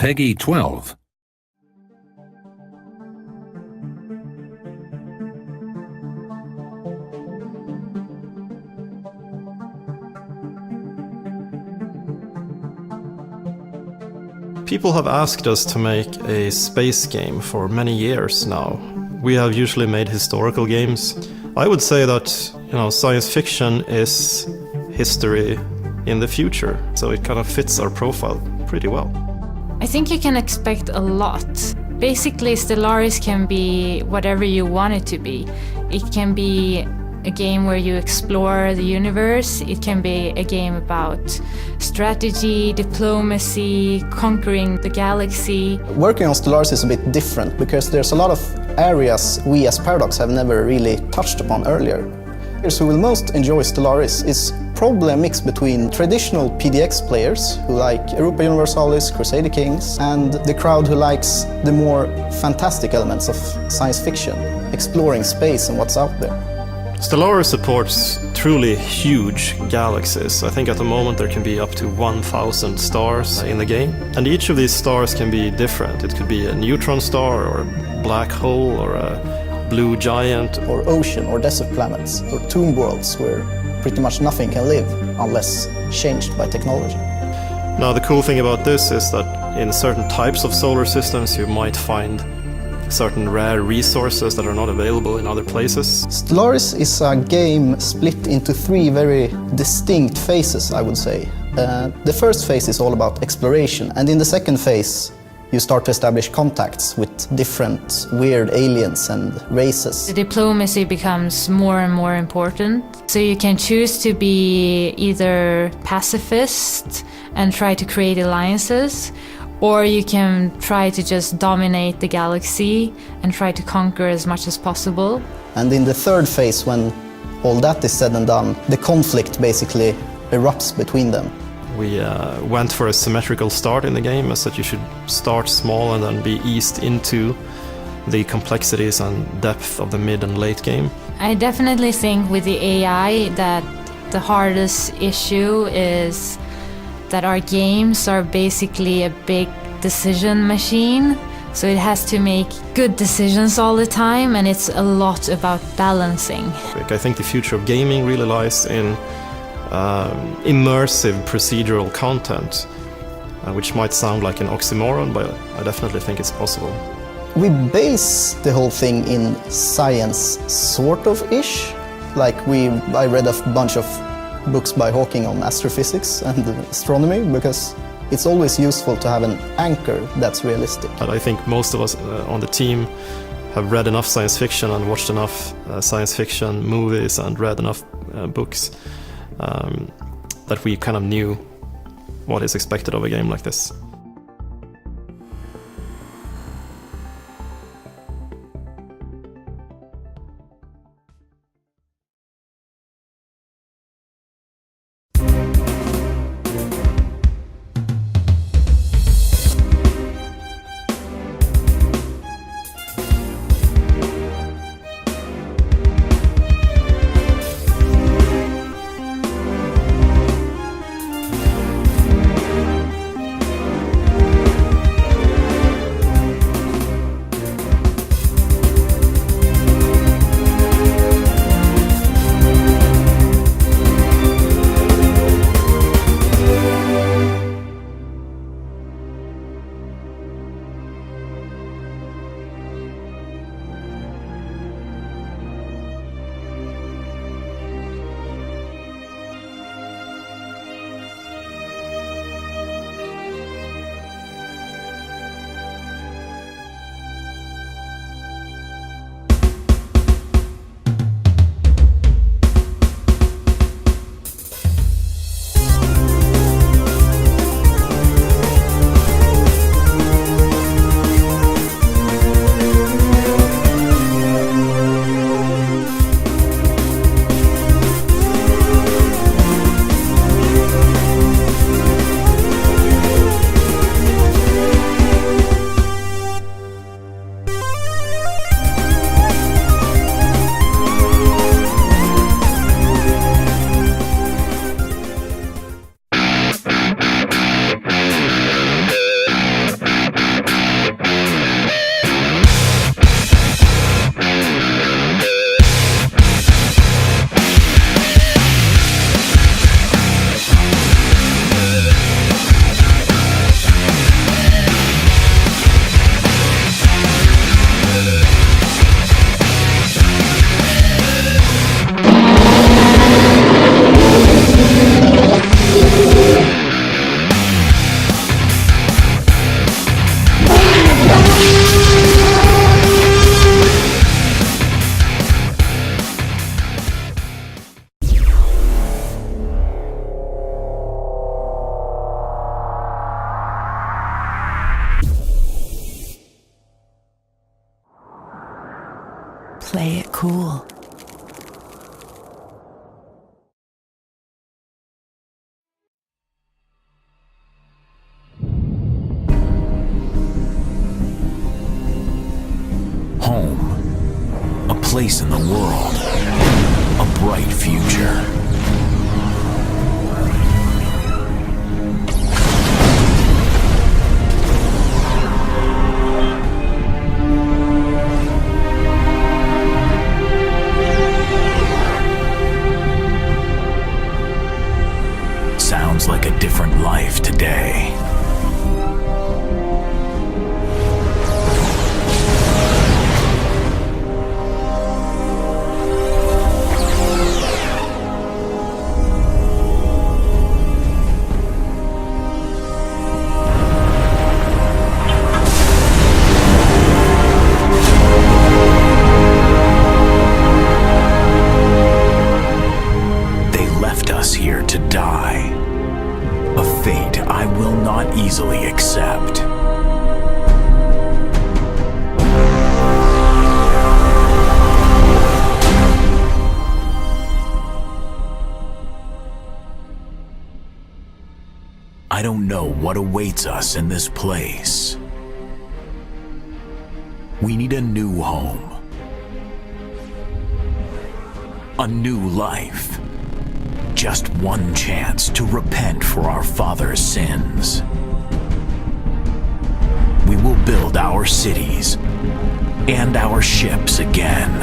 Peggy 12. People have asked us to make a space game for many years now. We have usually made historical games. I would say that, science fiction is history in the future, so it kind of fits our profile pretty well. I think you can expect a lot. Basically, Stellaris can be whatever you want it to be. It can be a game where you explore the universe. It can be a game about strategy, diplomacy, conquering the galaxy. Working on Stellaris is a bit different because there's a lot of areas we as Paradox have never really touched upon earlier. Players who will most enjoy Stellaris is probably a mix between traditional PDX players who like Europa Universalis, Crusader Kings, and the crowd who likes the more fantastic elements of science fiction, exploring space and what's out there. Stellaris supports truly huge galaxies. I think at the moment there can be up to 1,000 stars in the game. And each of these stars can be different. It could be a neutron star or a black hole or a blue giant. Or ocean or desert planets or tomb worlds where pretty much nothing can live unless changed by technology. Now the cool thing about this is that in certain types of solar systems you might find certain rare resources that are not available in other places. Stellaris is a game split into three very distinct phases, I would say. The first phase is all about exploration, and in the second phase you start to establish contacts with different weird aliens and races. The diplomacy becomes more and more important. So you can choose to be either pacifist and try to create alliances, or you can try to just dominate the galaxy and try to conquer as much as possible. And in the third phase, when all that is said and done, the conflict basically erupts between them. We went for a symmetrical start in the game, as that you should start small and then be eased into the complexities and depth of the mid and late game. I definitely think with the AI that the hardest issue is that our games are basically a big decision machine. So it has to make good decisions all the time, and it's a lot about balancing. I think the future of gaming really lies in immersive procedural content, which might sound like an oxymoron, but I definitely think it's possible. We base the whole thing in science, sort of-ish. Like I read a bunch of books by Hawking on astrophysics and astronomy, because it's always useful to have an anchor that's realistic. But I think most of us on the team have read enough science fiction and watched enough science fiction movies and read enough books that we kind of knew what is expected of a game like this. play it cool. Home. A place in the world. A bright future. Sounds like a different life today. Here to die. A fate I will not easily accept. I don't know what awaits us in this place. We need a new home. A new life. Just one chance to repent for our father's sins. We will build our cities and our ships again.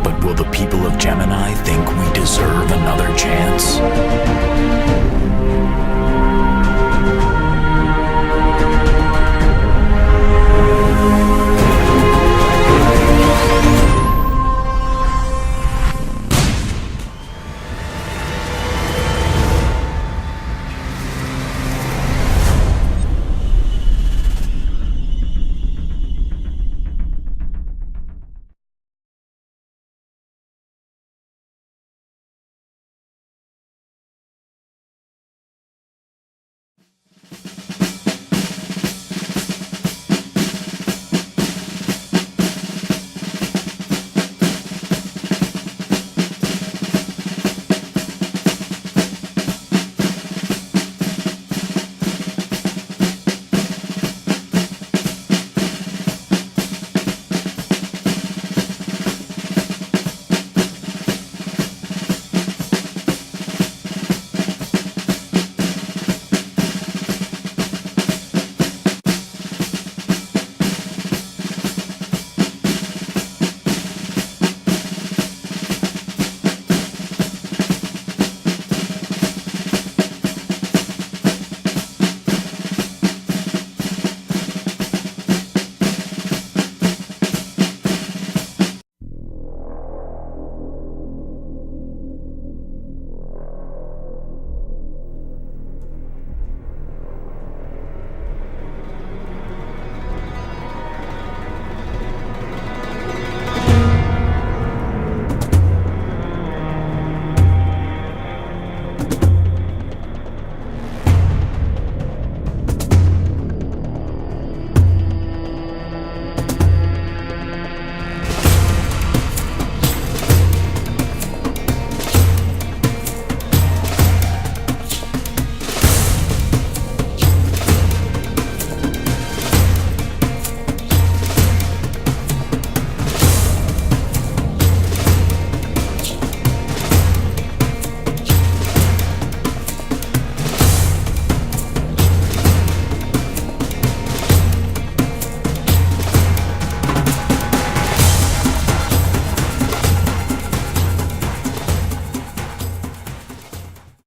But will the people of Gemini think we deserve another chance?